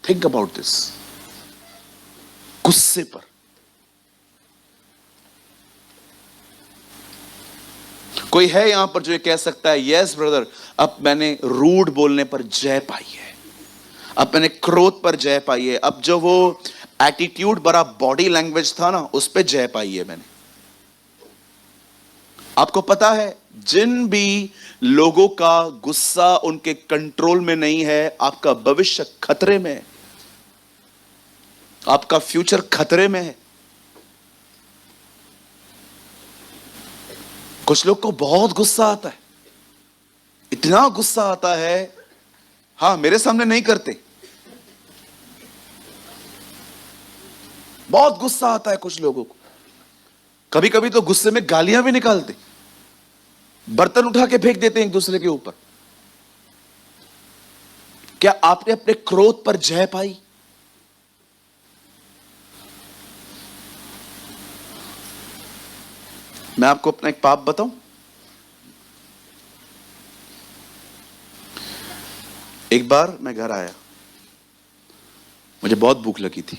Think about this. गुस्से पर। कोई है यहां पर जो ये कह सकता है, यस ब्रदर, अब मैंने रूड बोलने पर जय पाई है, अब मैंने क्रोध पर जय पाई है, अब जो वो एटीट्यूड भरा बॉडी लैंग्वेज था ना, उस पर जय पाई है मैंने। आपको पता है, जिन भी लोगों का गुस्सा उनके कंट्रोल में नहीं है, आपका भविष्य खतरे में है, आपका फ्यूचर खतरे में है। कुछ लोग को बहुत गुस्सा आता है, इतना गुस्सा आता है, हां मेरे सामने नहीं करते, बहुत गुस्सा आता है कुछ लोगों को। कभी कभी तो गुस्से में गालियां भी निकालते, बर्तन उठा के फेंक देते हैं एक दूसरे के ऊपर। क्या आपने अपने क्रोध पर जय पाई? मैं आपको अपना एक पाप बताऊं। एक बार मैं घर आया, मुझे बहुत भूख लगी थी।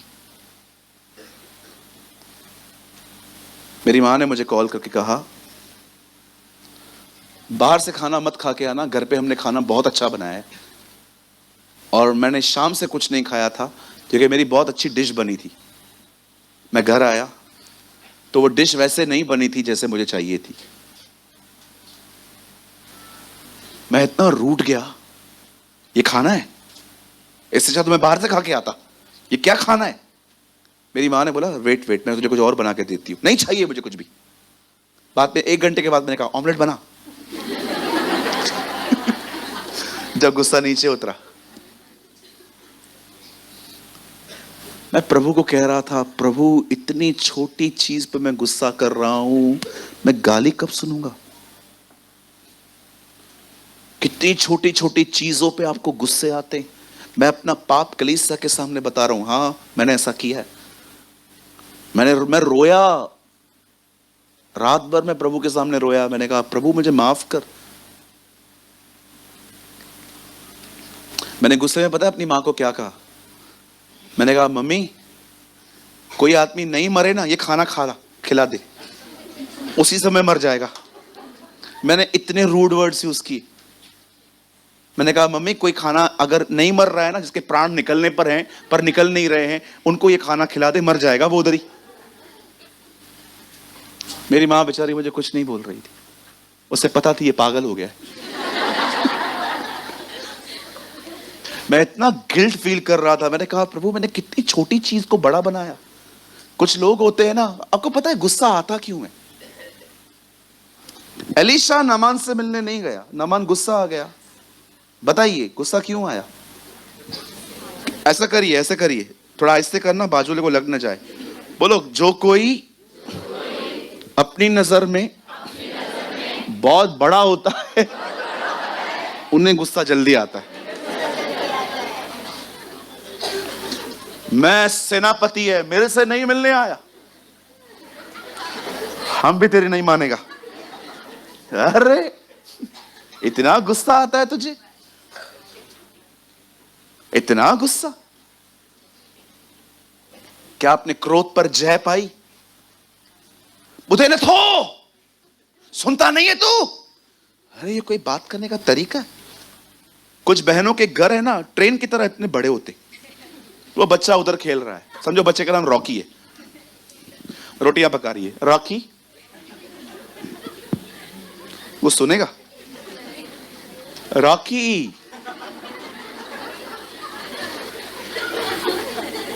मेरी मां ने मुझे कॉल करके कहा, बाहर से खाना मत खा के आना, घर पे हमने खाना बहुत अच्छा बनाया है। और मैंने शाम से कुछ नहीं खाया था क्योंकि मेरी बहुत अच्छी डिश बनी थी। मैं घर आया तो वो डिश वैसे नहीं बनी थी जैसे मुझे चाहिए थी। मैं इतना रूठ गया, ये खाना है, इससे अच्छा तो मैं बाहर से खा के आता, ये क्या खाना है। मेरी मां ने बोला, वेट वेट, मैं तुझे कुछ और बना के देती हूं। नहीं चाहिए मुझे कुछ भी। बाद में 1 घंटे के बाद मैंने कहा, ऑमलेट बना। जब गुस्सा नीचे उतरा, मैं प्रभु को कह रहा था, प्रभु इतनी छोटी चीज पे मैं गुस्सा कर रहा हूं, मैं गाली कब सुनूंगा? कितनी छोटी छोटी चीजों पे आपको गुस्से आते हैं। मैं अपना पाप कलीसिया के सामने बता रहा हूं, हां मैंने ऐसा किया है। मैं रोया, रात भर मैं प्रभु के सामने रोया। मैंने कहा, प्रभु मुझे माफ कर। मैंने गुस्से में पता है अपनी मां को क्या कहा? मैंने कहा, मम्मी कोई आदमी नहीं मरे ना, ये खाना खिला दे, उसी समय मर जाएगा। मैंने इतने रूड वर्ड्स यूज किए। मैंने कहा, मम्मी कोई खाना अगर नहीं मर रहा है ना, जिसके प्राण निकलने पर हैं पर निकल नहीं रहे हैं, उनको ये खाना खिला दे, मर जाएगा वो उधर ही। मेरी मां बेचारी मुझे कुछ नहीं बोल रही थी, उसे पता थी ये पागल हो गया है। मैं इतना गिल्ट फील कर रहा था। मैंने कहा, प्रभु मैंने कितनी छोटी चीज को बड़ा बनाया। कुछ लोग होते हैं ना, आपको पता है गुस्सा आता क्यों है? एलीशा नामान से मिलने नहीं गया, नामान गुस्सा आ गया। बताइए गुस्सा क्यों आया? ऐसा करिए, थोड़ा आहिस्ते करना, बाजू वाले को लग न जाए। बोलो, जो कोई अपनी नजर में बहुत बड़ा होता है, उन्हें गुस्सा जल्दी आता है। मैं सेनापति है, मेरे से नहीं मिलने आया, हम भी तेरी नहीं मानेगा। अरे इतना गुस्सा आता है तुझे, इतना गुस्सा? क्या आपने क्रोध पर जय पाई? बुधे ने थो, सुनता नहीं है तू? अरे ये कोई बात करने का तरीका है? कुछ बहनों के घर है ना, ट्रेन की तरह इतने बड़े होते। वो बच्चा उधर खेल रहा है, समझो बच्चे का नाम रॉकी है, रोटियां पका रही है, रॉकी वो सुनेगा? रॉकी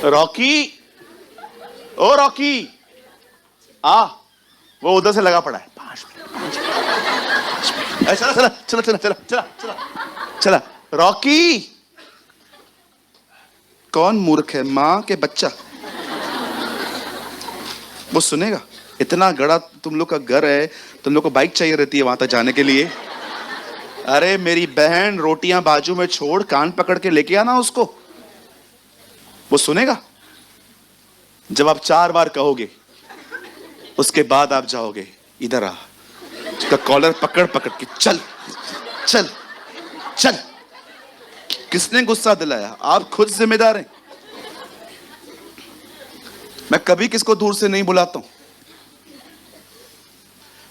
रॉकी, ओ रॉकी आ, वो उधर से लगा पड़ा है। 5 मिनट, चला चला चला चला चला चला चला चला। रॉकी, कौन मूर्ख है, मां के बच्चा? वो सुनेगा? इतना बड़ा तुम लोग का घर है, तुम लोग को बाइक चाहिए रहती है वहां तक जाने के लिए। अरे मेरी बहन, रोटियां बाजू में छोड़, कान पकड़ के लेके आना उसको। वो सुनेगा? जब आप 4 बार कहोगे, उसके बाद आप जाओगे, इधर आ, उसका कॉलर पकड़ पकड़ के चल चल चल। किसने गुस्सा दिलाया? आप खुद जिम्मेदार हैं। मैं कभी किसको दूर से नहीं बुलाता हूं।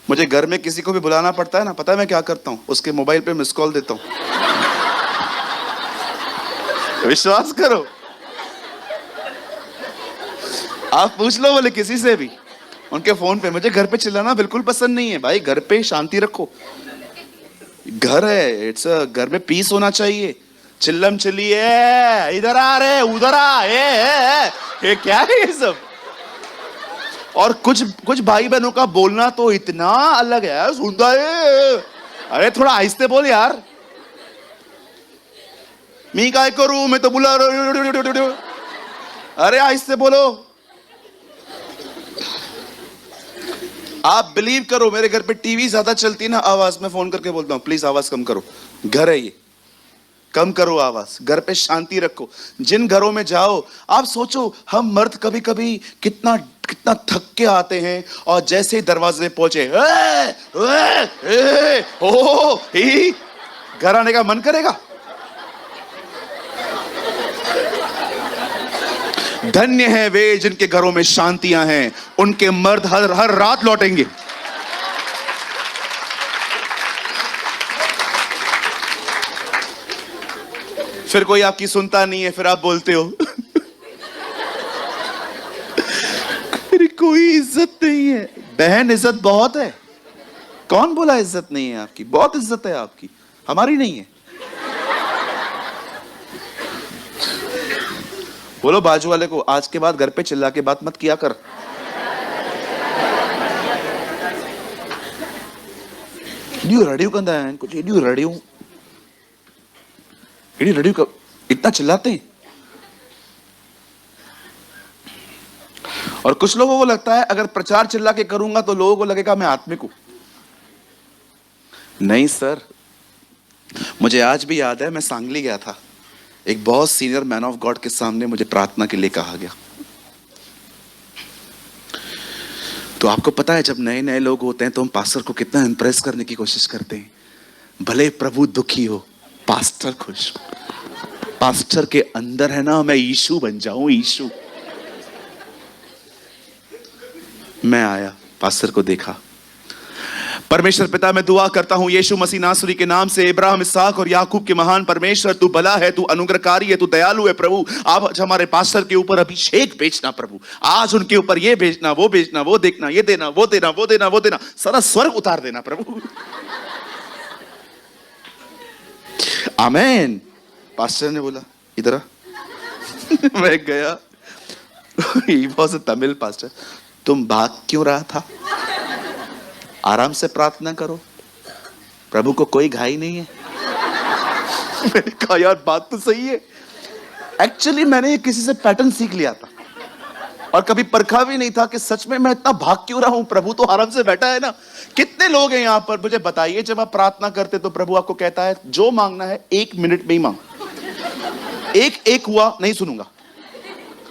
मुझे घर में किसी को भी बुलाना पड़ता है ना, पता है मैं क्या करता हूं? उसके मोबाइल पे मिस कॉल देता हूं। विश्वास करो, आप पूछ लो बोले किसी से भी, उनके फोन पे। मुझे घर पे चिल्लाना बिल्कुल पसंद नहीं है भाई। घर पे शांति रखो। घर है, इट्स घर में पीस होना चाहिए। चिल्लम चिल्लिए, इधर आ रे, उधर आ, ये क्या है ये सब? और कुछ कुछ भाई बहनों का बोलना तो इतना अलग है, सुनता है। अरे थोड़ा आहिस्ते बोल यार। मी काय करूं, मैं तो बुला। अरे आहिस्ते बोलो। आप बिलीव करो, मेरे घर पे टीवी ज्यादा चलती है ना, आवाज में फोन करके बोलता हूं प्लीज आवाज कम करो। घर है ये, कम करो आवाज। घर पे शांति रखो। जिन घरों में जाओ, आप सोचो हम मर्द कभी कभी कितना कितना थक के आते हैं, और जैसे ही दरवाजे में पहुंचे घर आने का मन करेगा। धन्य है वे जिनके घरों में शांतियां हैं, उनके मर्द हर हर रात लौटेंगे। फिर कोई आपकी सुनता नहीं है, फिर आप बोलते हो मेरी कोई इज्जत नहीं है। बहन इज्जत बहुत है। कौन बोला इज्जत नहीं है आपकी? बहुत इज्जत है आपकी, हमारी नहीं है। बोलो बाजू वाले को, आज के बाद घर पे चिल्ला के बात मत किया कर। रडियो कंदा है कुछ, रडियो का इतना चिल्लाते हैं। और कुछ लोगों को लगता है अगर प्रचार चिल्ला के करूंगा तो लोगों को लगेगा मैं आत्मिक हूं। नहीं सर, मुझे आज भी याद है, मैं सांगली गया था। एक बहुत सीनियर मैन ऑफ गॉड के सामने मुझे प्रार्थना के लिए कहा गया। तो आपको पता है जब नए नए लोग होते हैं तो हम पास्टर को कितना इंप्रेस करने की कोशिश करते हैं। भले प्रभु दुखी हो, पास्टर खुश हो। पास्टर के अंदर है ना, मैं यीशु बन जाऊं, यीशु। मैं आया, पास्टर को देखा। परमेश्वर पिता, मैं दुआ करता हूं यीशु मसीह नासरी के नाम से, इब्राहिम, इसहाक और याकूब के महान परमेश्वर, तू भला है, तू अनुग्रहकारी है, तू दयालु है प्रभु। आज हमारे पास्टर के ऊपर अभिषेक भेजना प्रभु। आज उनके ऊपर ये भेजना, वो भेजना, वो देखना, ये देना, वो देना, वो देना, वो देना, सारा स्वर्ग उतार देना प्रभु। आमीन। पास्टर ने बोला इधर आ। मैं गया। He was a Tamil pastor. तुम भाग क्यों रहा था? आराम से प्रार्थना करो, प्रभु को कोई घाई नहीं है। मैंने कहा यार बात तो सही है। एक्चुअली मैंने किसी से पैटर्न सीख लिया था और कभी परखा भी नहीं था कि सच में मैं इतना भाग क्यों रहा हूं। प्रभु तो आराम से बैठा है ना। कितने लोग हैं यहां पर, मुझे बताइए, जब आप प्रार्थना करते तो प्रभु आपको कहता है जो मांगना है 1 मिनट में ही मांग। एक हुआ नहीं सुनूंगा।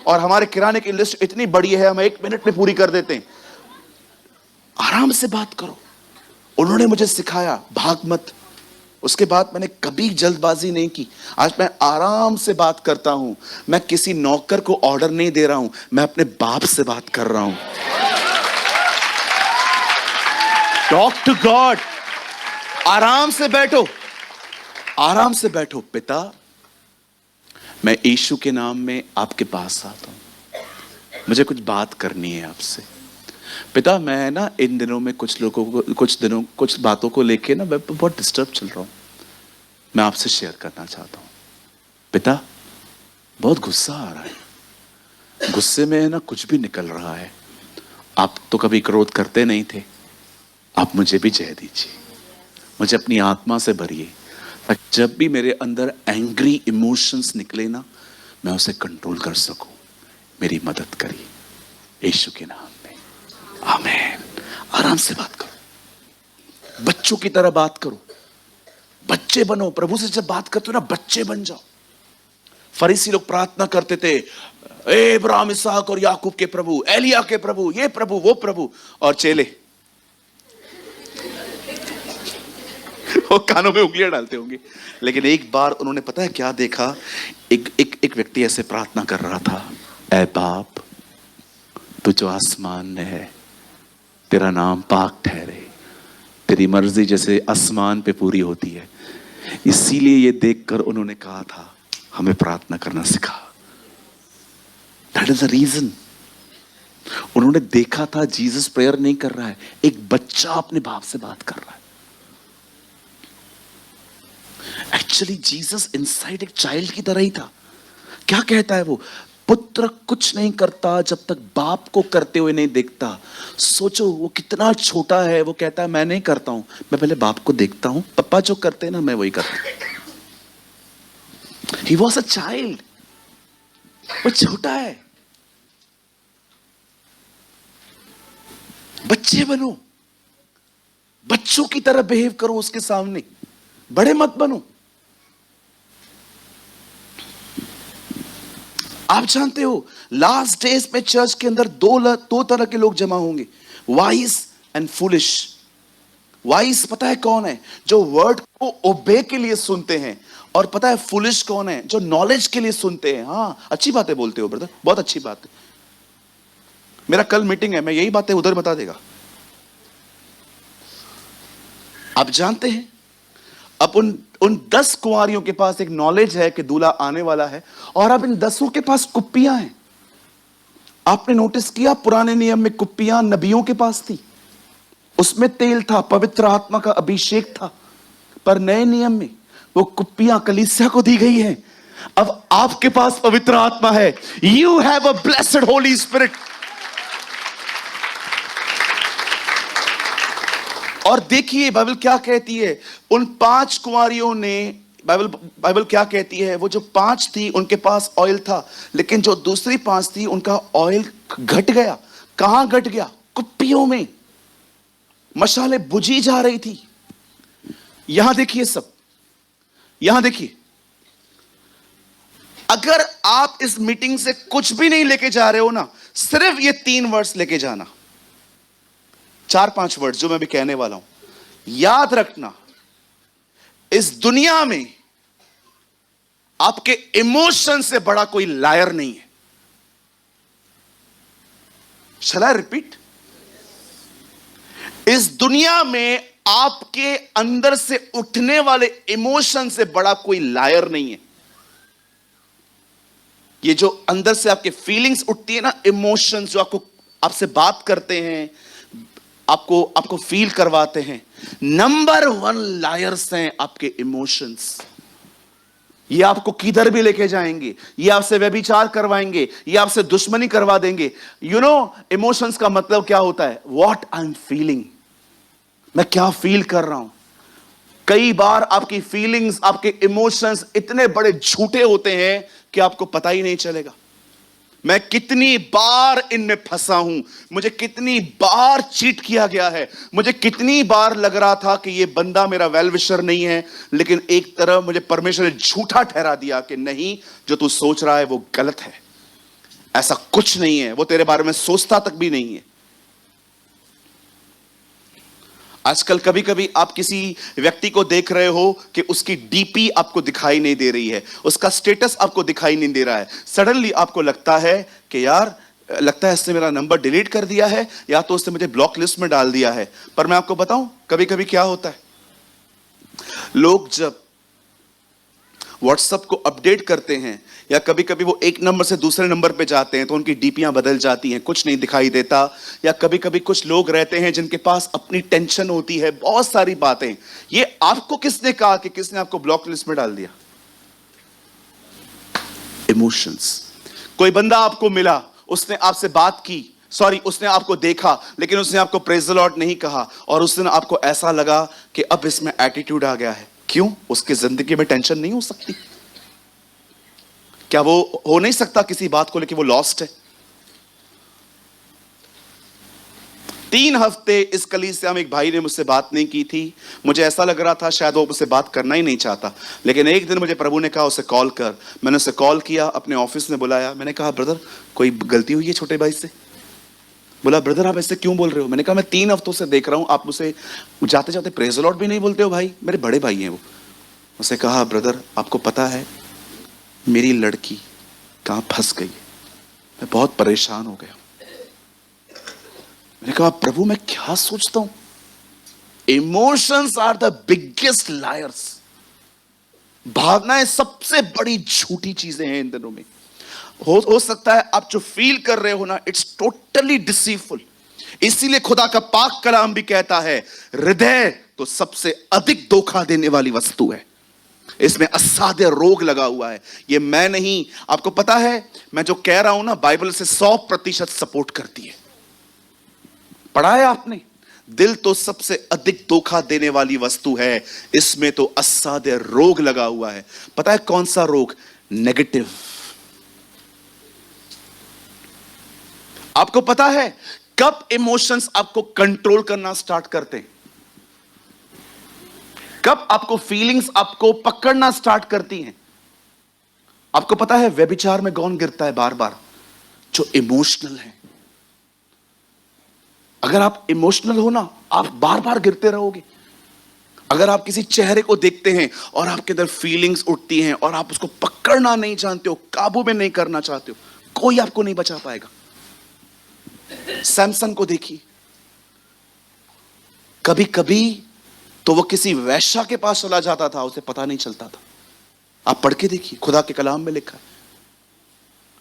और हमारे किराने की लिस्ट इतनी बड़ी है, हम 1 मिनट में पूरी कर देते हैं। आराम से बात करो। उन्होंने मुझे सिखाया भाग मत। उसके बाद मैंने कभी जल्दबाजी नहीं की। आज मैं आराम से बात करता हूं। मैं किसी नौकर को ऑर्डर नहीं दे रहा हूं, मैं अपने बाप से बात कर रहा हूं। Talk to God. आराम से बैठो, आराम से बैठो। पिता, मैं यीशु के नाम में आपके पास आता हूं, मुझे कुछ बात करनी है आपसे। पिता, मैं ना इन दिनों में कुछ बातों को लेके ना मैं बहुत डिस्टर्ब चल रहा हूं, मैं आपसे शेयर करना चाहता हूं। पिता, बहुत गुस्सा आ रहा है, गुस्से में ना कुछ भी निकल रहा है। आप तो कभी क्रोध करते नहीं थे, आप मुझे भी जय दीजिए, मुझे अपनी आत्मा से भरिए, ताकि जब भी मेरे अंदर एंग्री इमोशंस निकले ना, मैं उसे कंट्रोल कर सकूं। मेरी मदद करिए यीशु के नाम में, आमीन। आराम से बात करो, बच्चों की तरह बात करो, बच्चे बनो। प्रभु से जब बात करते हो ना, बच्चे बन जाओ। फरीसी लोग प्रार्थना करते थे, इब्राहिम, इसहाक और याकूब के प्रभु, एलिया के प्रभु, ये प्रभु, वो प्रभु। और चेले वो कानों में उंगलियां डालते होंगे। लेकिन एक बार उन्होंने पता है क्या देखा? एक व्यक्ति ऐसे प्रार्थना कर रहा था, ऐ बाप, तू जो आसमान में है, तेरा नाम पाक ठहरे, तेरी मर्जी जैसे आसमान पे पूरी होती है। इसीलिए ये देखकर उन्होंने कहा था हमें प्रार्थना करना सिखा। That is the reason. उन्होंने देखा था जीसस प्रेयर नहीं कर रहा है, एक बच्चा अपने बाप से बात कर रहा है। एक्चुअली जीसस इनसाइड एक चाइल्ड की तरह ही था। क्या कहता है वो? पुत्र कुछ नहीं करता जब तक बाप को करते हुए नहीं देखता। सोचो वो कितना छोटा है। वो कहता है मैं नहीं करता हूं, मैं पहले बाप को देखता हूं, पापा जो करते हैं ना मैं वही करता हूं। He was a child. वो छोटा है। बच्चे बनो, बच्चों की तरह बिहेव करो उसके सामने, बड़े मत बनो। आप जानते हो लास्ट डेज में चर्च के अंदर दो तरह के लोग जमा होंगे, वाइज एंड फूलिश। वाइज पता है कौन है? जो वर्ड को ओबे के लिए सुनते हैं। और पता है फूलिश कौन है? जो नॉलेज के लिए सुनते हैं। हाँ, अच्छी बातें बोलते हो ब्रदर, बहुत अच्छी बात है। मेरा कल मीटिंग है, मैं यही बातें उधर बता देगा। आप जानते हैं अब उन 10 कुंवारियों के पास एक नॉलेज है कि दूल्हा आने वाला है, और अब इन 10 के पास कुप्पियां हैं। आपने नोटिस किया पुराने नियम में कुप्पियां नबियों के पास थी, उसमें तेल था, पवित्र आत्मा का अभिषेक था। पर नए नियम में वो कुप्पियां कलीसिया को दी गई हैं। अब आपके पास पवित्र आत्मा है। You have a blessed Holi spirit. और देखिए बाइबल क्या कहती है, उन 5 कुंवारियों ने, बाइबल क्या कहती है, वो जो 5 थी उनके पास ऑयल था, लेकिन जो दूसरी 5 थी उनका ऑयल घट गया। कहां घट गया? कुप्पियों में। मशाले बुझी जा रही थी। यहां देखिए सब, यहां देखिए, अगर आप इस मीटिंग से कुछ भी नहीं लेके जा रहे हो ना, सिर्फ ये 3 वर्ड्स लेके जाना, 4-5 वर्ड्स जो मैं भी कहने वाला हूं। याद रखना, इस दुनिया में आपके इमोशन से बड़ा कोई लायर नहीं है। शैल आई रिपीट? इस दुनिया में आपके अंदर से उठने वाले इमोशन से बड़ा कोई लायर नहीं है। ये जो अंदर से आपके फीलिंग्स उठती है ना, इमोशंस जो आपसे बात करते हैं, आपको फील करवाते हैं, नंबर 1 लायर्स हैं आपके इमोशंस। ये आपको किधर भी लेके जाएंगे, ये आपसे व्यभिचार करवाएंगे, ये आपसे दुश्मनी करवा देंगे। यू नो इमोशंस का मतलब क्या होता है? व्हाट आई एम फीलिंग, मैं क्या फील कर रहा हूं। कई बार आपकी फीलिंग्स, आपके इमोशंस इतने बड़े झूठे होते हैं कि आपको पता ही नहीं चलेगा। मैं कितनी बार इनमें फंसा हूं, मुझे कितनी बार चीट किया गया है, मुझे कितनी बार लग रहा था कि ये बंदा मेरा वेल विशर नहीं है, लेकिन एक तरह मुझे परमेश्वर ने झूठा ठहरा दिया कि नहीं, जो तू सोच रहा है वो गलत है, ऐसा कुछ नहीं है, वो तेरे बारे में सोचता तक भी नहीं है। आजकल कभी कभी आप किसी व्यक्ति को देख रहे हो कि उसकी डीपी आपको दिखाई नहीं दे रही है, उसका स्टेटस आपको दिखाई नहीं दे रहा है। सडनली आपको लगता है कि यार, लगता है इसने मेरा नंबर डिलीट कर दिया है, या तो उसने मुझे ब्लॉक लिस्ट में डाल दिया है। पर मैं आपको बताऊं कभी कभी क्या होता है, लोग जब व्हाट्सएप को अपडेट करते हैं, या कभी कभी वो एक नंबर से दूसरे नंबर पे जाते हैं, तो उनकी डीपियां बदल जाती हैं, कुछ नहीं दिखाई देता। या कभी कभी कुछ लोग रहते हैं जिनके पास अपनी टेंशन होती है, बहुत सारी बातें। ये आपको किसने कहा कि किसने आपको ब्लॉक लिस्ट में डाल दिया? इमोशंस। कोई बंदा आपको मिला, उसने आपसे बात की, उसने आपको देखा, लेकिन उसने आपको प्रेज द लॉर्ड नहीं कहा, और उस दिन आपको ऐसा लगा कि अब इसमें एटीट्यूड आ गया है। क्यों? उसकी जिंदगी में टेंशन नहीं हो सकती? क्या वो हो नहीं सकता किसी बात को लेकर वो लॉस्ट है? 3 हफ्ते इस कलीसिया में एक भाई ने मुझसे बात नहीं की थी। मुझे ऐसा लग रहा था शायद वो मुझसे बात करना ही नहीं चाहता, लेकिन एक दिन मुझे प्रभु ने कहा उसे कॉल कर। मैंने उसे कॉल किया, अपने ऑफिस में बुलाया। मैंने कहा ब्रदर कोई गलती हुई है छोटे भाई से? बोला ब्रदर आप ऐसे क्यों बोल रहे हो? मैंने कहा मैं 3 हफ्तों से देख रहा हूं आप मुझसे जाते जाते प्रेज द लॉर्ड भी नहीं बोलते हो। भाई मेरे बड़े भाई हैं वो। उसे कहा ब्रदर आपको पता है मेरी लड़की कहां फंस गई है, मैं बहुत परेशान हो गया। मैंने कहा प्रभु मैं क्या सोचता हूं? Emotions are the biggest liars. भावनाएं सबसे बड़ी झूठी चीजें हैं इन दिनों में। हो सकता है आप जो फील कर रहे हो ना, इट्स टोटली डिसीवफुल। इसीलिए खुदा का पाक कलाम भी कहता है हृदय तो सबसे अधिक धोखा देने वाली वस्तु है, इसमें असाध्य रोग लगा हुआ है। ये मैं नहीं, आपको पता है मैं जो कह रहा हूं ना, बाइबल से 100% सपोर्ट करती है। पढ़ा है आपने? दिल तो सबसे अधिक धोखा देने वाली वस्तु है, इसमें तो असाध्य रोग लगा हुआ है। पता है कौन सा रोग? नेगेटिव। आपको पता है कब इमोशंस आपको कंट्रोल करना स्टार्ट करते हैं? कब आपको फीलिंग्स आपको पकड़ना स्टार्ट करती हैं? आपको पता है व्यभिचार में कौन गिरता है बार बार? जो इमोशनल है। अगर आप इमोशनल हो ना, आप बार बार गिरते रहोगे। अगर आप किसी चेहरे को देखते हैं और आपके अंदर फीलिंग्स उठती हैं और आप उसको पकड़ना नहीं जानते हो, काबू में नहीं करना चाहते हो, कोई आपको नहीं बचा पाएगा। सैमसन को देखिए, कभी कभी तो वो किसी वैश्या के पास चला जाता था, उसे पता नहीं चलता था। आप पढ़ के देखिए, खुदा के कलाम में लिखा है।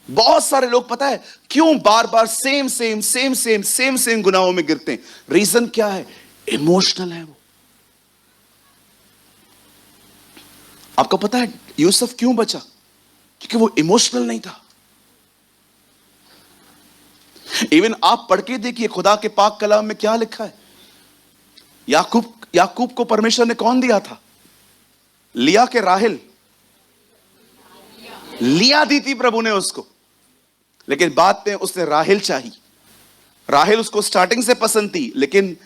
बहुत सारे लोग पता है क्यों बार बार सेम गुनाहों में गिरते हैं? रीजन क्या है? इमोशनल है वो। आपको पता है यूसुफ क्यों बचा? क्योंकि वो इमोशनल नहीं था। इवन आप पढ़ के देखिए खुदा के पाक कलाम में क्या लिखा है। याकूब को परमेश्वर ने कौन दिया था? लिया के राहेल? लिया दी थी प्रभु ने उसको, लेकिन बाद में उसने राहेल चाहिए। राहेल उसको स्टार्टिंग से पसंद थी, लेकिन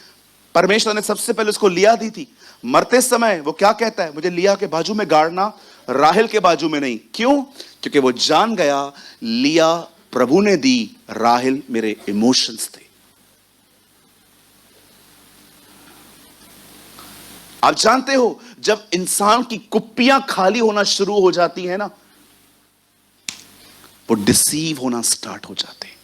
परमेश्वर ने सबसे पहले उसको लिया दी थी। मरते समय वो क्या कहता है? मुझे लिया के बाजू में गाड़ना, राहेल के बाजू में नहीं। क्यों? क्योंकि वो जान गया लिया प्रभु ने दी, राहेल मेरे इमोशंस थे। आप जानते हो जब इंसान की कुप्पियां खाली होना शुरू हो जाती है ना, वो डिसीव होना स्टार्ट हो जाते हैं।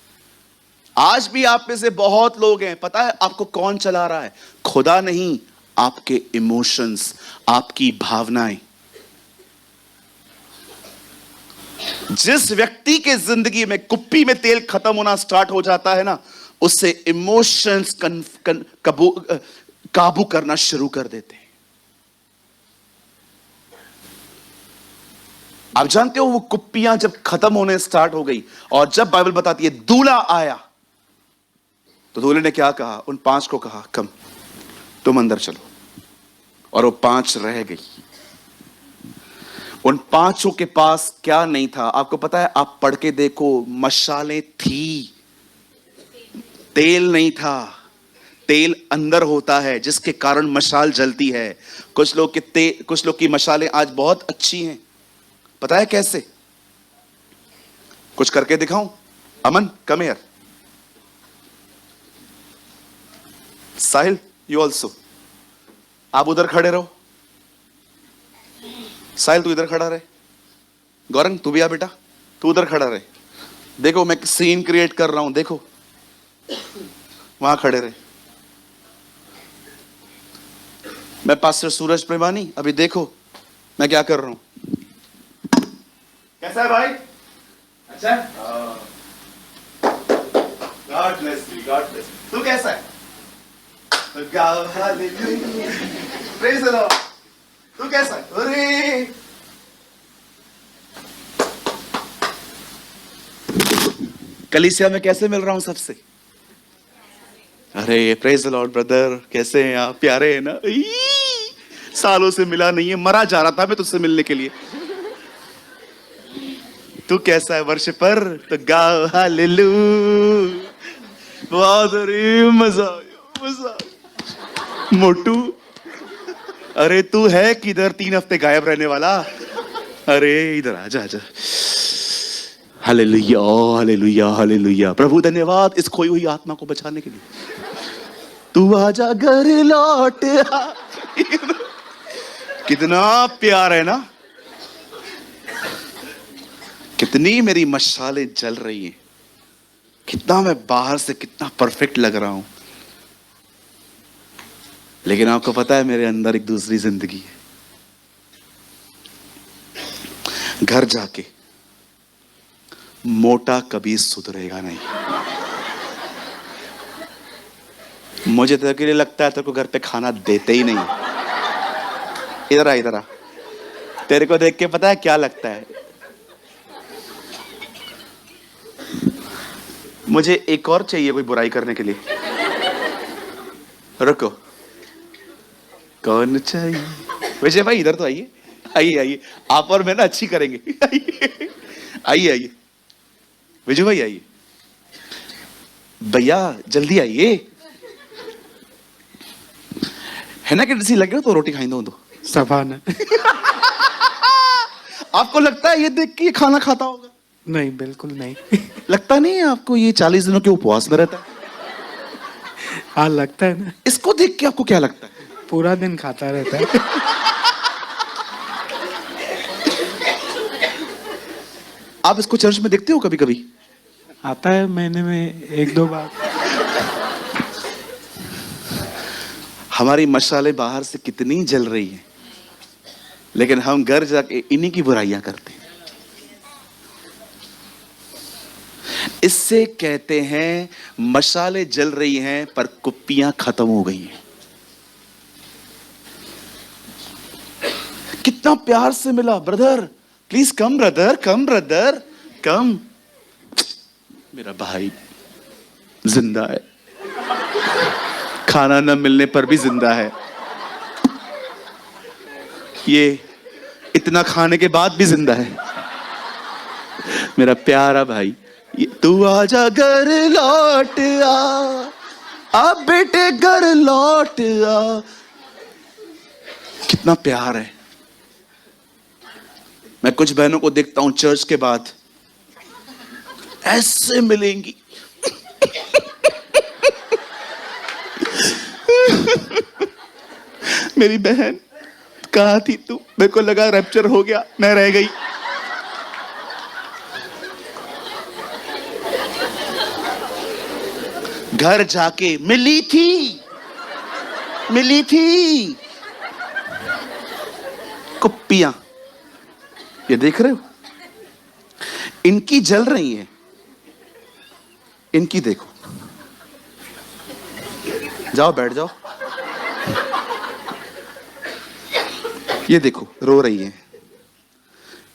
आज भी आप में से बहुत लोग हैं, पता है आपको कौन चला रहा है? खुदा नहीं, आपके इमोशंस, आपकी भावनाएं। जिस व्यक्ति के जिंदगी में कुप्पी में तेल खत्म होना स्टार्ट हो जाता है ना, उससे इमोशंस काबू करना शुरू कर देते हैं। आप जानते हो वो कुप्पियां जब खत्म होने स्टार्ट हो गई, और जब बाइबल बताती है दूल्हा आया, तो दूल्हे ने क्या कहा? उन 5 को कहा कम तुम अंदर चलो, और वो 5 रह गई। उन 5 के पास क्या नहीं था आपको पता है? आप पढ़ के देखो, मशालें थी, तेल नहीं था। तेल अंदर होता है जिसके कारण मशाल जलती है। कुछ लोग की मशालें आज बहुत अच्छी हैं, पता है कैसे? कुछ करके दिखाऊं? Aman come here, Sahil you also, आप उधर खड़े रहो। साहिल तू इधर खड़ा रहे, गौरंग तू भी आ बेटा, तू उधर खड़ा रहे। देखो मैं सीन क्रिएट कर रहा हूं, देखो वहां खड़े रहे। मैं पास्टर सूरज प्रेमानी, अभी देखो मैं क्या कर रहा हूं। कैसा है भाई? अच्छा है? God bless you, God bless you. तू कैसा है? Praise the Lord. तू कैसा है? अरे कलीसिया में कैसे मिल रहा हूं सबसे? अरे प्रेज़ द लॉर्ड ब्रदर, कैसे हैं आप? प्यारे हैं ना? सालों से मिला नहीं है, मरा जा रहा था मैं तुझसे मिलने के लिए। तू कैसा है वर्शिपर? तो गाओ हालेलुया। बहुत मजा आया। मोटू अरे तू है किधर? 3 हफ्ते गायब रहने वाला। अरे इधर आजा आजा। Hallelujah hallelujah hallelujah. प्रभु धन्यवाद इस खोई हुई आत्मा को बचाने के लिए। तू आजा घर लौट आ। कितना प्यार है ना, कितनी मेरी मशालें जल रही हैं, कितना मैं बाहर से कितना परफेक्ट लग रहा हूं, लेकिन आपको पता है मेरे अंदर एक दूसरी जिंदगी है। घर जाके मोटा कभी सुधरेगा नहीं। मुझे तो के लिए लगता है तेरे को घर पे खाना देते ही नहीं। इधर आ, इधर आ। तेरे को देख के पता है क्या लगता है? मुझे एक और चाहिए कोई बुराई करने के लिए। रुको, कौन चाहिए? विजय भाई इधर तो आइए, आइए आइए। आप और मैं ना अच्छी करेंगे। आइए आइए आइए, विजय भाई आइए। भैया जल्दी आइए। है ना कि डसी लगे तो रोटी खाई दो सफा न। आपको लगता है ये देख के ये खाना खाता होगा? नहीं, बिल्कुल नहीं। लगता नहीं है आपको ये 40 दिनों के उपवास में रहता है? हाँ लगता है ना। इसको देख के आपको क्या लगता है? पूरा दिन खाता रहता है। आप इसको चर्च में देखते हो कभी कभी? आता है महीने में 1-2 बार। हमारी मशाले बाहर से कितनी जल रही हैं, लेकिन हम घर जाके इन्हीं की बुराइयां करते हैं। इससे कहते हैं मशाले जल रही हैं पर कुप्पियां खत्म हो गई हैं। कितना प्यार से मिला brother, please come brother, come brother, come. मेरा भाई जिंदा है, खाना न मिलने पर भी जिंदा है। ये इतना खाने के बाद भी जिंदा है। मेरा प्यारा भाई, तू आजा घर लौट आ बेटे घर लौट आ। कितना प्यार है। मैं कुछ बहनों को देखता हूं चर्च के बाद ऐसे मिलेंगी। मेरी बहन कहाँ थी तू? मेरे को लगा रैप्चर हो गया, मैं रह गई। घर जाके मिली थी, मिली थी कुप्पियां। ये देख रहे हो, इनकी जल रही है, इनकी देखो। जाओ बैठ जाओ। ये देखो रो रही है।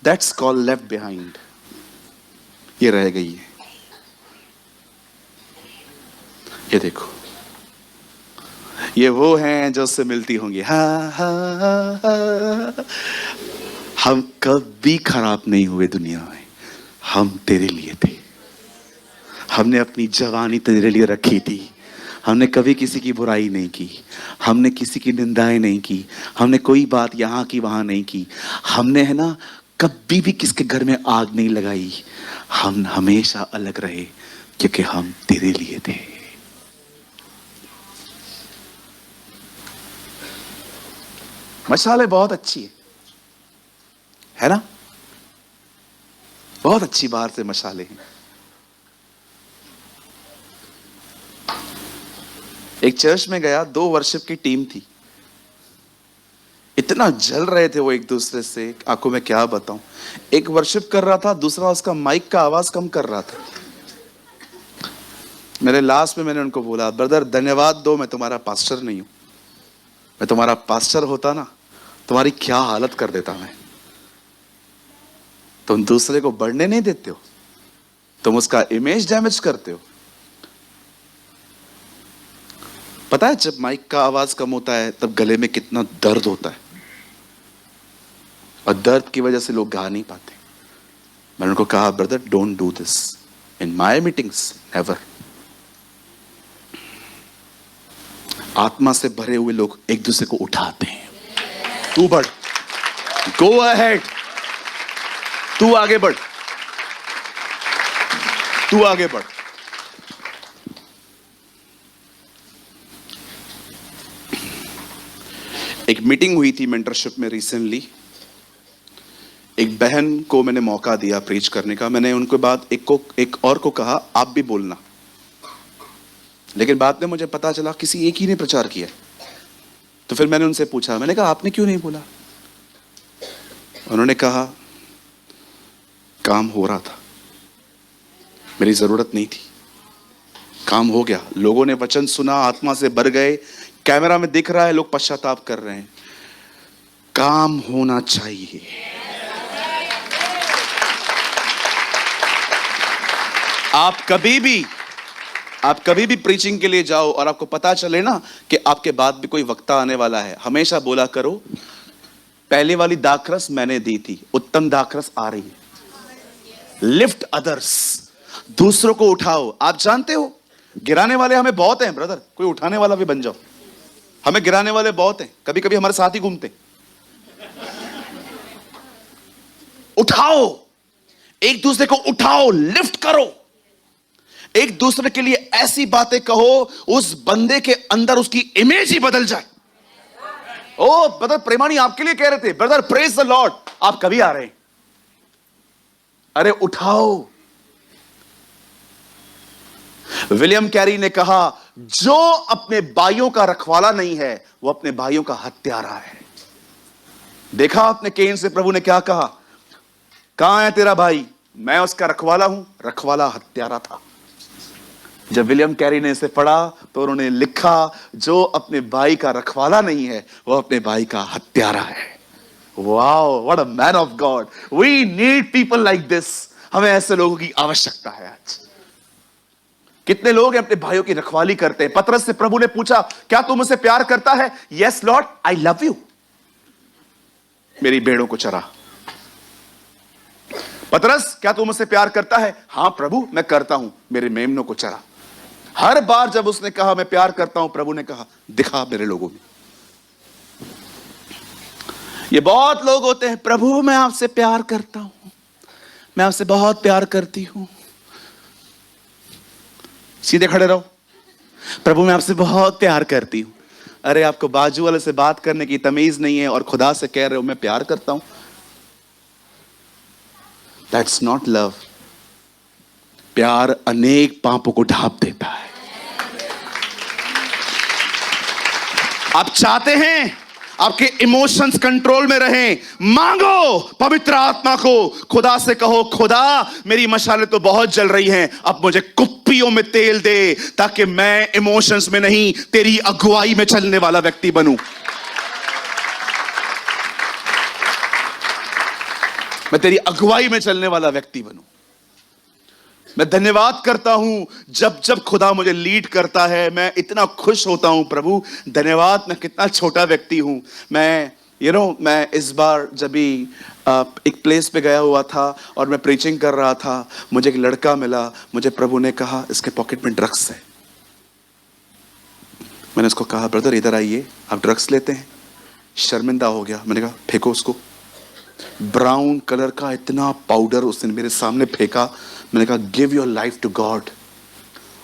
That's called left behind. ये रह गई है। ये देखो, ये वो हैं जो उससे मिलती होंगी। हाँ हाँ हाँ हाँ। हम कभी खराब नहीं हुए दुनिया में, हम तेरे लिए थे। हमने अपनी जवानी तेरे लिए रखी थी। हमने कभी किसी की बुराई नहीं की, हमने किसी की निंदाएं नहीं की, हमने कोई बात यहाँ की वहां नहीं की। हमने है ना कभी भी किसके घर में आग नहीं लगाई। हम हमेशा अलग रहे क्योंकि हम तेरे लिए थे। मशाले बहुत अच्छी है ना? बहुत अच्छी बाहर से मशाले हैं। एक चर्च में गया, 2 वर्शिप की टीम थी। इतना जल रहे थे वो एक दूसरे से, आपको मैं क्या बताऊं। एक वर्शिप कर रहा था, दूसरा उसका माइक का आवाज कम कर रहा था। मेरे लास्ट में मैंने उनको बोला, ब्रदर धन्यवाद दो, मैं तुम्हारा पास्टर नहीं हूं। मैं तुम्हारा पास्टर होता ना, तुम्हारी क्या हालत कर देता मैं। तुम दूसरे को बढ़ने नहीं देते हो, तुम उसका इमेज डैमेज करते हो। पता है जब माइक का आवाज कम होता है तब गले में कितना दर्द होता है, और दर्द की वजह से लोग गा नहीं पाते। मैंने उनको कहा, brother don't do this in my meetings, never. आत्मा से भरे हुए लोग एक दूसरे को उठाते हैं। तू बढ़, गो अहेड, तू आगे बढ़, तू आगे बढ़। एक मीटिंग हुई थी मेंटरशिप में रिसेंटली। एक बहन को मैंने मौका दिया प्रीच करने का। मैंने उनके बाद एक और को कहा आप भी बोलना, लेकिन बाद में मुझे पता चला किसी एक ही ने प्रचार किया। तो फिर मैंने उनसे पूछा, मैंने कहा आपने क्यों नहीं बोला? उन्होंने कहा काम हो रहा था, मेरी जरूरत नहीं थी, काम हो गया, लोगों ने वचन सुना, आत्मा से भर गए, कैमरा में दिख रहा है लोग पश्चाताप कर रहे हैं। काम होना चाहिए। आप कभी भी प्रीचिंग के लिए जाओ और आपको पता चले ना कि आपके बाद भी कोई वक्ता आने वाला है, हमेशा बोला करो पहले वाली दाखरस मैंने दी थी, उत्तम दाखरस आ रही है। लिफ्ट अदर्स, दूसरों को उठाओ। आप जानते हो गिराने वाले हमें बहुत हैं ब्रदर, कोई उठाने वाला भी बन जाओ। हमें गिराने वाले बहुत हैं, कभी कभी हमारे साथ ही घूमते। उठाओ, एक दूसरे को उठाओ, लिफ्ट करो, एक दूसरे के लिए ऐसी बातें कहो उस बंदे के अंदर उसकी इमेज ही बदल जाए। ओ ब्रदर प्रेमानी आपके लिए कह रहे थे, ब्रदर प्रेज द लॉर्ड, आप कभी आ रहे हैं? अरे उठाओ। विलियम कैरी ने कहा जो अपने भाइयों का रखवाला नहीं है वो अपने भाइयों का हत्यारा है। देखा आपने केन से प्रभु ने क्या कहा, कहां है तेरा भाई? मैं उसका रखवाला हूं। रखवाला हत्यारा था। जब विलियम कैरी ने इसे पढ़ा तो उन्होंने लिखा जो अपने भाई का रखवाला नहीं है वो अपने भाई का हत्यारा है। Wow, what a man of God. We need people like this. हमें ऐसे लोगों की आवश्यकता है आज। कितने लोग अपने भाइयों की रखवाली करते हैं। पतरस से प्रभु ने पूछा क्या तू मुझसे प्यार करता है? Yes Lord, I love you. मेरी भेड़ों को चरा। पतरस क्या तू मुझसे प्यार करता है? हां प्रभु मैं करता हूं, मेरे मेमनों को चरा। हर बार जब उसने कहा मैं प्यार करता हूं, प्रभु ने कहा दिखा मेरे लोगों में। ये बहुत लोग होते हैं, प्रभु मैं आपसे प्यार करता हूं, मैं आपसे बहुत प्यार करती हूं। सीधे खड़े रहो, प्रभु मैं आपसे बहुत प्यार करती हूं। अरे आपको बाजू वाले से बात करने की तमीज नहीं है और खुदा से कह रहे हो मैं प्यार करता हूं। That's not love. प्यार अनेक पापों को ढांप देता है। आप चाहते हैं आपके इमोशंस कंट्रोल में रहें, मांगो पवित्र आत्मा को। खुदा से कहो खुदा मेरी मशालें तो बहुत जल रही हैं, अब मुझे कुप्पियों में तेल दे ताकि मैं इमोशंस में नहीं तेरी अगुवाई में चलने वाला व्यक्ति बनूं। मैं तेरी अगुवाई में चलने वाला व्यक्ति बनूं। मैं धन्यवाद करता हूं जब जब खुदा मुझे लीड करता है, मैं इतना खुश होता हूं। प्रभु धन्यवाद, मैं कितना छोटा व्यक्ति हूं। मैं मैं इस बार जब भी एक प्लेस पे गया हुआ था और मैं प्रीचिंग कर रहा था, मुझे एक लड़का मिला। मुझे प्रभु ने कहा इसके पॉकेट में ड्रग्स है। मैंने उसको कहा ब्रदर इधर आइए, आप ड्रग्स लेते हैं? शर्मिंदा हो गया। मैंने कहा फेंको उसको। ब्राउन कलर का इतना पाउडर उसने मेरे सामने फेंका। मैंने कहा give your life to God.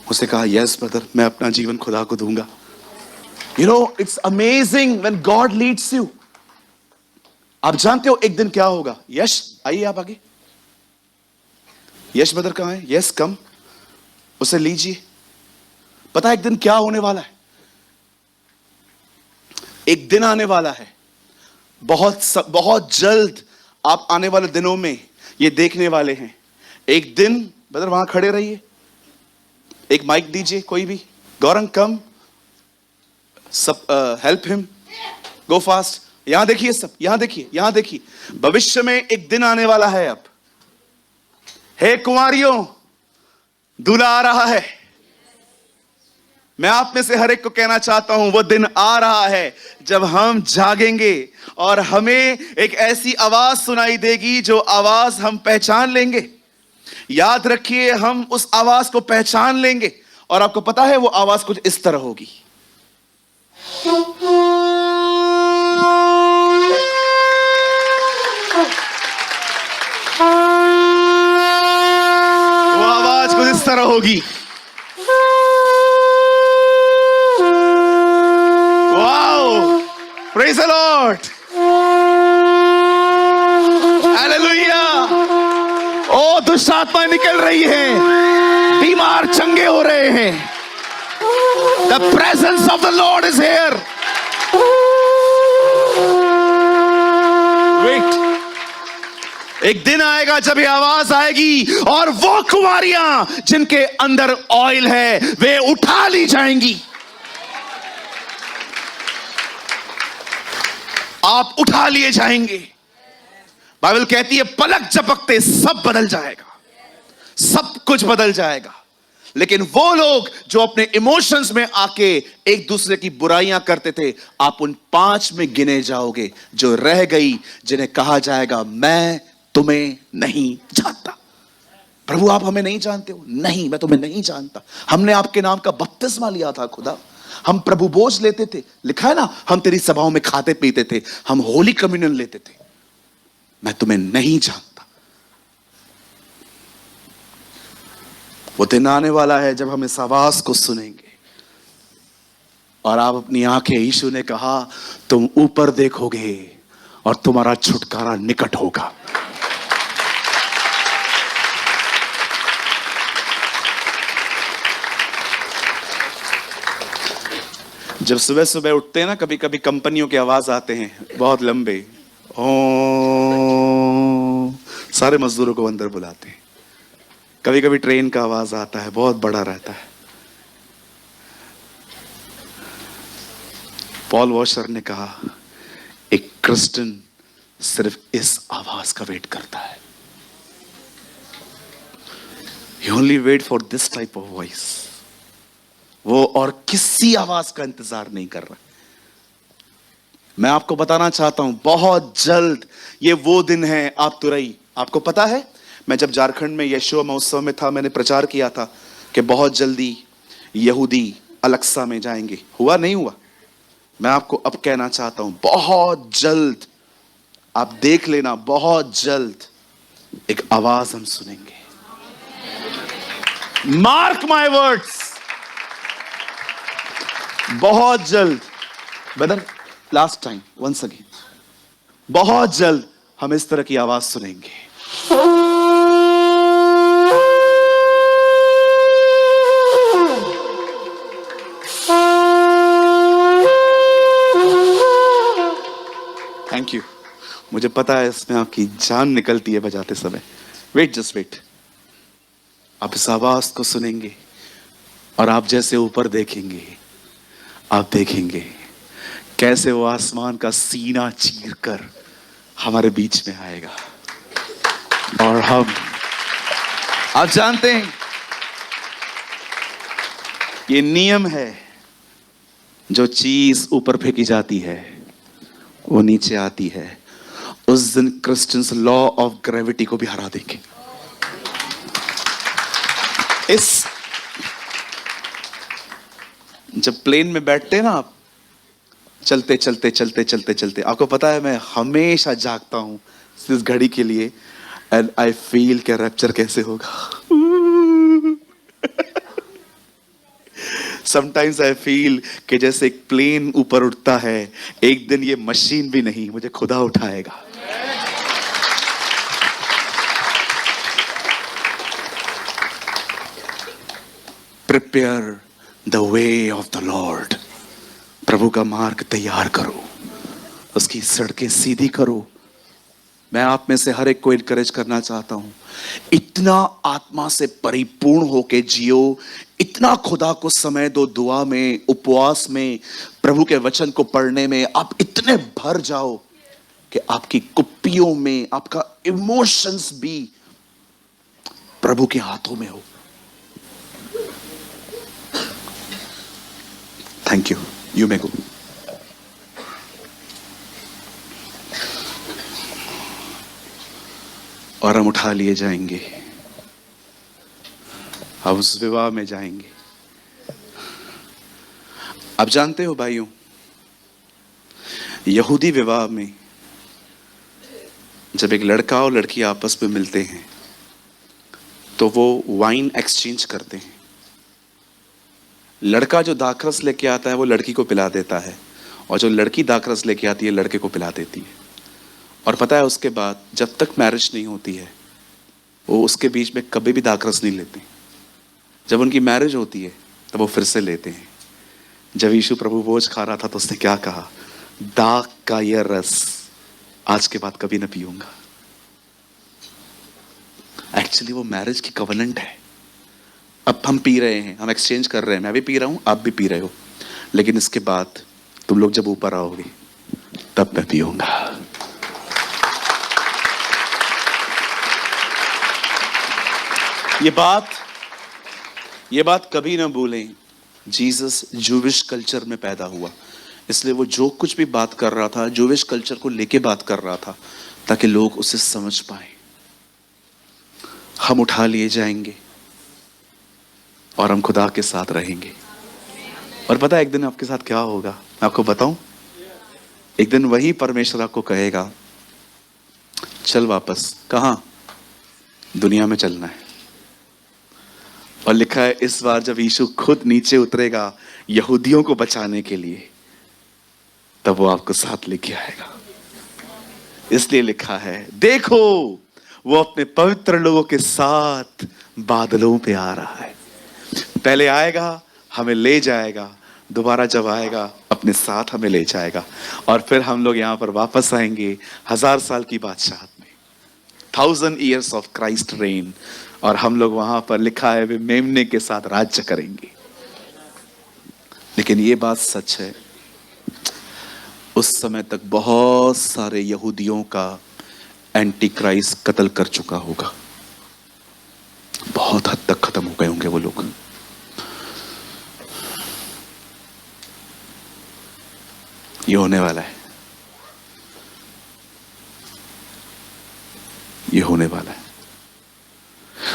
उसने कहा यस ब्रदर, मैं अपना जीवन खुदा को दूंगा। You know it's amazing when God leads you. आप जानते हो एक दिन क्या होगा? यश आइए आप आगे। यश ब्रदर कहां है? यस कम, उसे लीजिए। पता है एक दिन क्या होने वाला है? एक दिन आने वाला है बहुत जल्द। आप आने वाले दिनों में ये देखने वाले हैं। एक दिन ब्रदर वहां खड़े रहिए, एक माइक दीजिए कोई भी। गौरंग कम, सब हेल्प हिम, गो फास्ट। यहां देखिए, सब यहां देखिए, यहां देखिए। भविष्य में एक दिन आने वाला है। अब हे कुंवारियों, दूल्हा आ रहा है। मैं आप में से हर एक को कहना चाहता हूं वो दिन आ रहा है जब हम जागेंगे और हमें एक ऐसी आवाज सुनाई देगी जो आवाज हम पहचान लेंगे। याद रखिए, हम उस आवाज को पहचान लेंगे और आपको पता है वो आवाज कुछ इस तरह होगी। वो आवाज कुछ इस तरह होगी। Praise the Lord. Hallelujah. ओ दुष्ट आत्माएं निकल रही हैं, बीमार चंगे हो रहे हैं। The presence of the Lord is here. Wait, एक दिन आएगा जब ये आवाज आएगी और वो कुंवारियां जिनके अंदर ऑयल है वे उठा ली जाएंगी। आप उठा लिए जाएंगे। बाइबल कहती है पलक झपकते सब बदल जाएगा, सब कुछ बदल जाएगा। लेकिन वो लोग जो अपने इमोशंस में आके एक दूसरे की बुराइयां करते थे, आप उन 5 में गिने जाओगे जो रह गई, जिन्हें कहा जाएगा मैं तुम्हें नहीं जानता। प्रभु आप हमें नहीं जानते हो? नहीं, मैं तुम्हें नहीं जानता। हमने आपके नाम का बपतिस्मा लिया था खुदा, हम प्रभु भोज लेते थे, लिखा है ना, हम तेरी सभाओं में खाते पीते थे, हम होली कम्युनियन लेते थे। मैं तुम्हें नहीं जानता। वो दिन आने वाला है जब हम इस आवाज को सुनेंगे और आप अपनी आंखें, यीशु ने कहा तुम ऊपर देखोगे और तुम्हारा छुटकारा निकट होगा। जब सुबह सुबह उठते हैं ना, कभी कभी कंपनियों के आवाज आते हैं बहुत लंबे, ओ, सारे मजदूरों को अंदर बुलाते हैं। कभी कभी ट्रेन का आवाज आता है, बहुत बड़ा रहता है। पॉल वॉशर ने कहा एक क्रिश्चियन सिर्फ इस आवाज का वेट करता है। He only wait for this type of voice। वो और किसी आवाज का इंतजार नहीं कर रहा। मैं आपको बताना चाहता हूं बहुत जल्द ये वो दिन है। आप तुरई, आपको पता है, मैं जब झारखंड में यशुआ महोत्सव में था, मैंने प्रचार किया था कि बहुत जल्दी यहूदी अलक्सा में जाएंगे। हुआ नहीं हुआ? मैं आपको अब कहना चाहता हूं बहुत जल्द, आप देख लेना, बहुत जल्द एक आवाज हम सुनेंगे। मार्क माय वर्ड्स, बहुत जल्द। Brother last time once again, बहुत जल्द हम इस तरह की आवाज सुनेंगे। Thank you. मुझे पता है इसमें आपकी जान निकलती है बजाते समय। Wait, just wait. आप इस आवाज को सुनेंगे और आप जैसे ऊपर देखेंगे, आप देखेंगे कैसे वो आसमान का सीना चीर कर हमारे बीच में आएगा। और हम, आप जानते हैं ये नियम है, जो चीज ऊपर फेंकी जाती है वो नीचे आती है। उस दिन क्रिश्चियंस लॉ ऑफ ग्रेविटी को भी हरा देंगे। जब प्लेन में बैठते हैं ना आप, चलते चलते चलते चलते चलते, आपको पता है मैं हमेशा जागता हूं इस घड़ी के लिए, एंड आई फील कि रैप्चर कैसे होगा। समटाइम्स आई फील कि जैसे एक प्लेन ऊपर उठता है, एक दिन ये मशीन भी नहीं, मुझे खुदा उठाएगा। Prepare the way of the Lord. प्रभु का मार्ग तैयार करो, उसकी सड़कें सीधी करो। मैं आप में से हर एक को इनकरेज करना चाहता हूं, इतना आत्मा से परिपूर्ण होके जियो, इतना खुदा को समय दो, दुआ में, उपवास में, प्रभु के वचन को पढ़ने में। आप इतने भर जाओ कि आपकी कुप्पियों में आपका इमोशंस भी प्रभु के हाथों में हो। थैंक यू, यू मे गो। और हम उठा लिए जाएंगे, हम उस विवाह में जाएंगे। आप जानते हो भाइयों, यहूदी विवाह में जब एक लड़का और लड़की आपस में मिलते हैं तो वो वाइन एक्सचेंज करते हैं। लड़का जो दाखरस लेके आता है वो लड़की को पिला देता है, और जो लड़की दाखरस लेके आती है लड़के को पिला देती है। और पता है उसके बाद जब तक मैरिज नहीं होती है वो उसके बीच में कभी भी दाखरस नहीं लेते। जब उनकी मैरिज होती है तब वो फिर से लेते हैं। जब यीशु प्रभु भोज खा रहा था तो उसने क्या कहा? दाख का यह रस आज के बाद कभी ना पीऊंगा। एक्चुअली वो मैरिज की कवनेंट है। अब हम पी रहे हैं, हम एक्सचेंज कर रहे हैं, मैं भी पी रहा हूं, आप भी पी रहे हो, लेकिन इसके बाद तुम लोग जब ऊपर आओगे तब मैं पीऊंगा। ये बात कभी ना भूलें। जीसस जूविश कल्चर में पैदा हुआ, इसलिए वो जो कुछ भी बात कर रहा था जूविश कल्चर को लेके बात कर रहा था, ताकि लोग उसे समझ पाए। हम उठा लिए जाएंगे और हम खुदा के साथ रहेंगे। और पता है एक दिन आपके साथ क्या होगा, मैं आपको बताऊं? एक दिन वही परमेश्वर आपको कहेगा, चल वापस। कहां? दुनिया में चलना है। और लिखा है इस बार जब यीशु खुद नीचे उतरेगा यहूदियों को बचाने के लिए, तब वो आपको साथ लेके आएगा। इसलिए लिखा है, देखो वो अपने पवित्र लोगों के साथ बादलों पे आ रहा है। पहले आएगा, हमें ले जाएगा, दोबारा जब आएगा अपने साथ हमें ले जाएगा, और फिर हम लोग यहां पर वापस आएंगे 1000 साल की बादशाहत में, 1000 years ऑफ क्राइस्ट रेन। और हम लोग वहां पर लिखा है वे मेमने के साथ राज्य करेंगे। लेकिन ये बात सच है, उस समय तक बहुत सारे यहूदियों का एंटी क्राइस्ट कत्ल कर चुका होगा। बहुत हद तक खत्म हो गए होंगे वो लोग। ये होने वाला है, ये होने वाला है।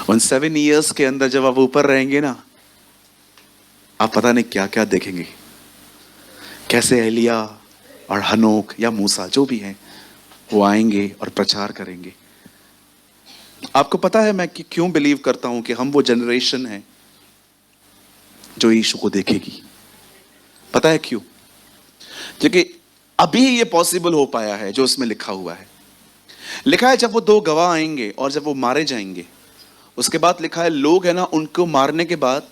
उन 7 years के अंदर जब आप ऊपर रहेंगे ना, आप पता नहीं क्या क्या देखेंगे। कैसे एलिया और हनोक या मूसा जो भी हैं वो आएंगे और प्रचार करेंगे। आपको पता है मैं क्यों बिलीव करता हूं कि हम वो जनरेशन है जो यीशु को देखेगी? पता है क्यों? क्योंकि अभी ये पॉसिबल हो पाया है जो उसमें लिखा हुआ है। लिखा है जब वो 2 गवाह आएंगे और जब वो मारे जाएंगे, उसके बाद लिखा है लोग है ना, उनको मारने के बाद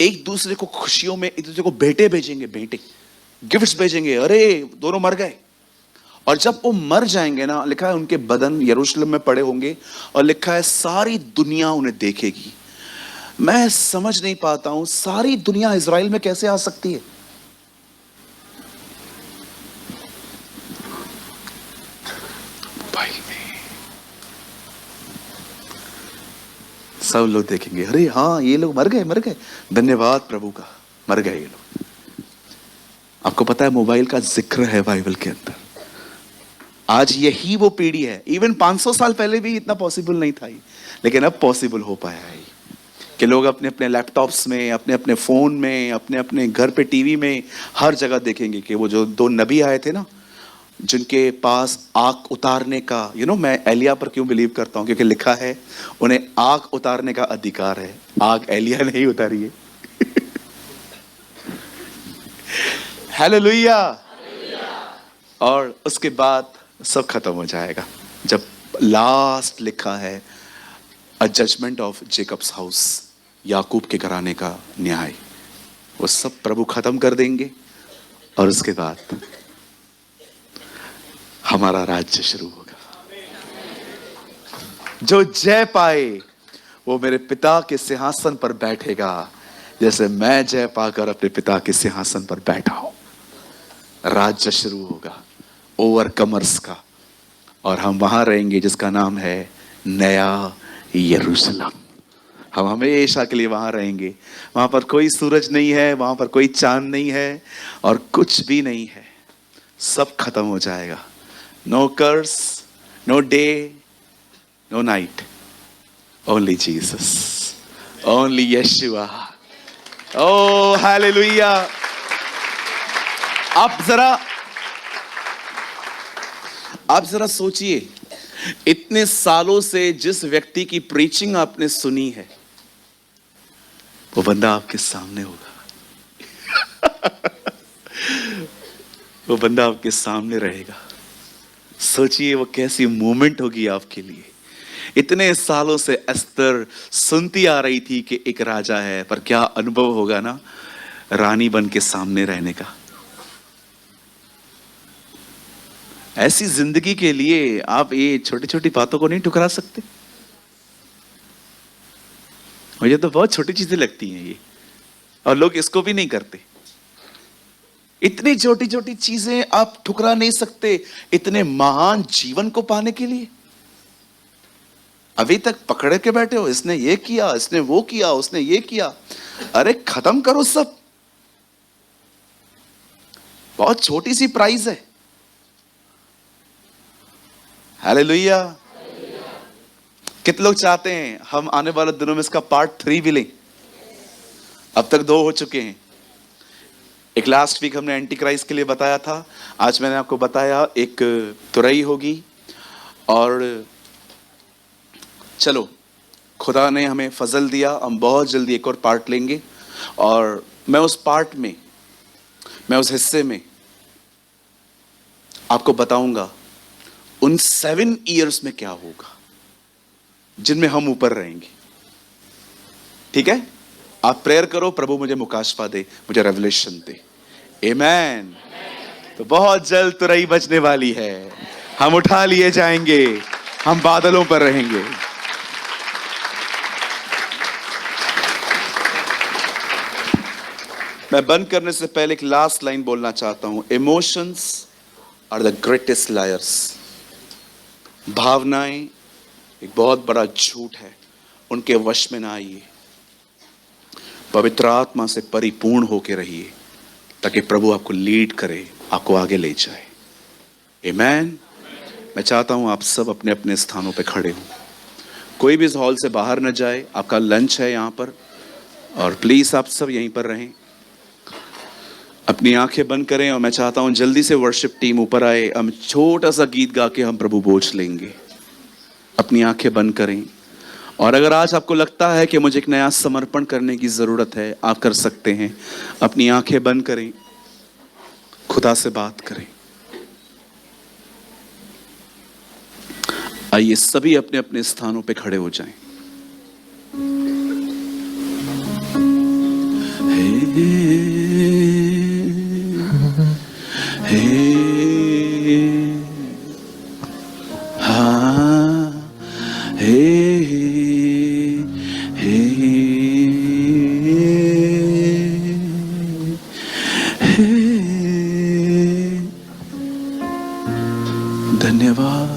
एक दूसरे को खुशियों में एक दूसरे को बेटे भेजेंगे, बेटे गिफ्ट्स भेजेंगे। अरे दोनों मर गए। और जब वो मर जाएंगे ना, लिखा है उनके बदन यरूशलेम में पड़े होंगे, और लिखा है सारी दुनिया उन्हें देखेगी। मैं समझ नहीं पाता हूं सारी दुनिया इजराइल में कैसे आ सकती है। मोबाइल में सब लोग देखेंगे, अरे हाँ ये लोग मर गए। धन्यवाद प्रभु का, मर गए ये लोग। आपको पता है मोबाइल का जिक्र है बाइबल के अंदर। आज यही वो पीढ़ी है। इवन 500 साल पहले भी इतना पॉसिबल नहीं था ये, लेकिन अब पॉसिबल हो पाया है कि लोग अपने अपने लैपटॉप्स में, अपने अपने फोन में, अपने अपने घर पे टीवी में, हर जगह देखेंगे कि वो जो 2 नबी आए थे ना, जिनके पास आग उतारने का, मैं एलिया पर क्यों बिलीव करता हूं? क्योंकि लिखा है उन्हें आग उतारने का अधिकार है। आग एलिया नहीं उतारी है। हालेलुया। और उसके बाद सब खत्म हो जाएगा जब लास्ट लिखा है अ जजमेंट ऑफ जेकब्स हाउस, याकूब के घराने का न्याय। वो सब प्रभु खत्म कर देंगे और उसके बाद हमारा राज्य शुरू होगा। जो जय पाए वो मेरे पिता के सिंहासन पर बैठेगा, जैसे मैं जय पाकर अपने पिता के सिंहासन पर बैठा हूं। राज्य शुरू होगा ओवरकमर्स का, और हम वहां रहेंगे जिसका नाम है नया यरूशलेम। हम हमेशा के लिए वहां रहेंगे। वहां पर कोई सूरज नहीं है, वहां पर कोई चांद नहीं है, और कुछ भी नहीं है। सब खत्म हो जाएगा। No curse, no day, no night, only Jesus, only Yeshua. Oh hallelujah. आप जरा सोचिए, इतने सालों से जिस व्यक्ति की प्रीचिंग आपने सुनी है, वो बंदा आपके सामने होगा। वो बंदा आपके सामने रहेगा। सोचिए वो कैसी मोमेंट होगी आपके लिए। इतने सालों से एस्तर सुनती आ रही थी कि एक राजा है, पर क्या अनुभव होगा ना रानी बन के सामने रहने का। ऐसी जिंदगी के लिए आप ये छोटी छोटी बातों को नहीं ठुकरा सकते? मुझे तो बहुत छोटी चीजें लगती हैं ये, और लोग इसको भी नहीं करते। इतनी छोटी छोटी चीजें आप ठुकरा नहीं सकते इतने महान जीवन को पाने के लिए। अभी तक पकड़े के बैठे हो, इसने ये किया, इसने वो किया, उसने ये किया। अरे खत्म करो सब। बहुत छोटी सी प्राइज है। हालेलुया। कितने लोग चाहते हैं हम आने वाले दिनों में इसका पार्ट 3 भी लें? अब तक 2 हो चुके हैं। एक लास्ट वीक हमने एंटी क्राइस्ट के लिए बताया था, आज मैंने आपको बताया एक तुरई होगी। और चलो, खुदा ने हमें फजल दिया, हम बहुत जल्दी एक और पार्ट लेंगे। और मैं उस पार्ट में, मैं उस हिस्से में आपको बताऊंगा उन 7 इयर्स में क्या होगा जिनमें हम ऊपर रहेंगे। ठीक है? आप प्रेयर करो, प्रभु मुझे मुकाशफा दे, मुझे रेवलेशन दे। आमेन। तो बहुत जल्द तुरई बजने वाली है, हम उठा लिए जाएंगे, हम बादलों पर रहेंगे। मैं बंद करने से पहले एक लास्ट लाइन बोलना चाहता हूं। Emotions are the greatest liars. भावनाएं एक बहुत बड़ा झूठ है, उनके वश में ना आइए। पवित्र आत्मा से परिपूर्ण होकर रहिए ताकि प्रभु आपको लीड करे, आपको आगे ले जाए। आमेन। मैं चाहता हूं आप सब अपने अपने स्थानों पे खड़े हो, कोई भी इस हॉल से बाहर न जाए। आपका लंच है यहाँ पर, और प्लीज आप सब यहीं पर रहें। अपनी आंखें बंद करें, और मैं चाहता हूं जल्दी से वर्शिप टीम ऊपर आए। हम छोटा सा गीत गा के हम प्रभु बोझ लेंगे। अपनी आंखें बंद करें, और अगर आज आपको लगता है कि मुझे एक नया समर्पण करने की जरूरत है, आप कर सकते हैं। अपनी आंखें बंद करें, खुदा से बात करें। आइए सभी अपने अपने स्थानों पे खड़े हो जाएं। धन्यवाद।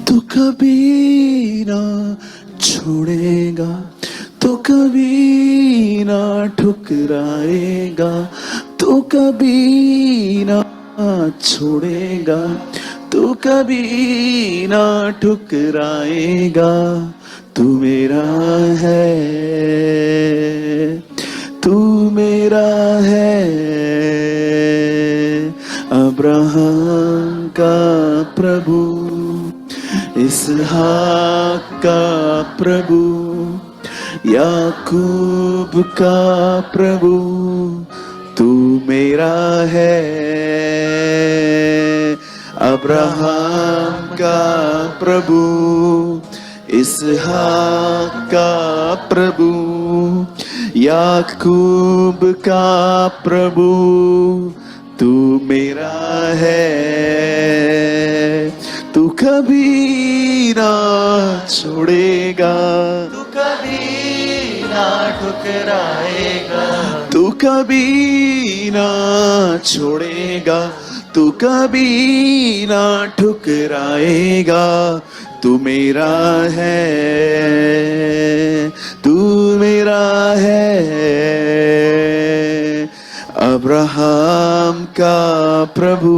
तू कभी ना छोड़ेगा, तू कभी ना ठुकराएगा, तू कभी ना छोड़ेगा, तू कभी ना ठुकराएगा। तू मेरा है, तू मेरा है, अब्राहम का प्रभु, इसहाक का प्रभु, याकूब का प्रभु। तू मेरा है, अब्राहम का प्रभु, इसहाक का प्रभु, याकूब का प्रभु। तू मेरा है, तू कभी ना छोड़ेगा, तू कभी ना ठुकराएगा, तू कभी ना छोड़ेगा, तू कभी ना ठुकराएगा। तू मेरा है, तू मेरा है, अब्राहम का प्रभु,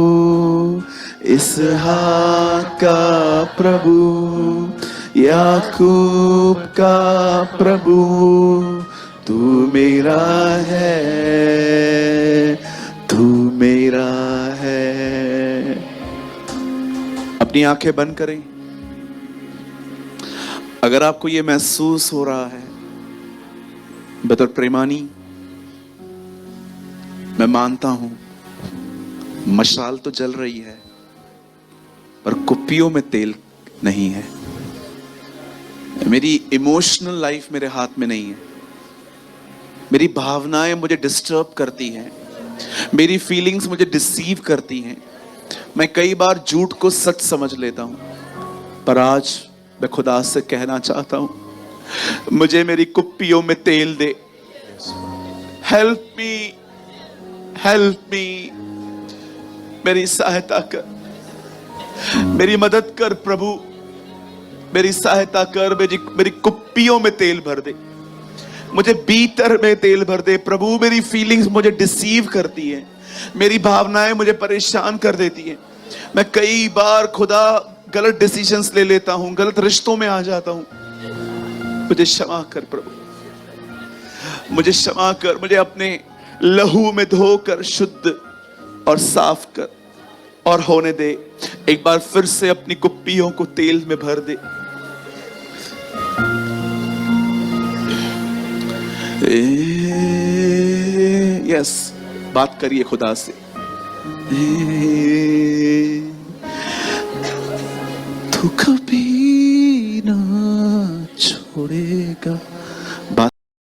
इसहाक का प्रभु, याकूब का प्रभु। तू मेरा है, तू मेरा है। अपनी आंखें बंद करें। अगर आपको ये महसूस हो रहा है, बतौर प्रेमानी मैं मानता हूं मशाल तो जल रही है पर कुप्पियों में तेल नहीं है। मेरी इमोशनल लाइफ मेरे हाथ में नहीं है। मेरी भावनाएं मुझे डिस्टर्ब करती हैं, मेरी फीलिंग्स मुझे डिसीव करती हैं। मैं कई बार झूठ को सच समझ लेता हूं, पर आज मैं खुदा से कहना चाहता हूं, मुझे मेरी कुप्पियों में तेल दे। हेल्प मी, हेल्प मी, मेरी सहायता कर, मेरी मदद कर प्रभु, मेरी सहायता कर। मेरी कुप्पियों में तेल भर दे, मुझे भीतर में तेल भर दे प्रभु। मेरी फीलिंग्स मुझे डिसीव करती है, मेरी भावनाएं मुझे परेशान कर देती हैं। मैं कई बार खुदा गलत डिसीजंस ले लेता हूं, गलत रिश्तों में आ जाता हूं। मुझे क्षमा कर प्रभु, मुझे क्षमा कर। मुझे अपने लहू में धोकर शुद्ध और साफ कर और होने दे। एक बार फिर से अपनी कुप्पियों को तेल में भर दे। यस, बात करिए खुदा से। तू कभी ना छोड़ेगा।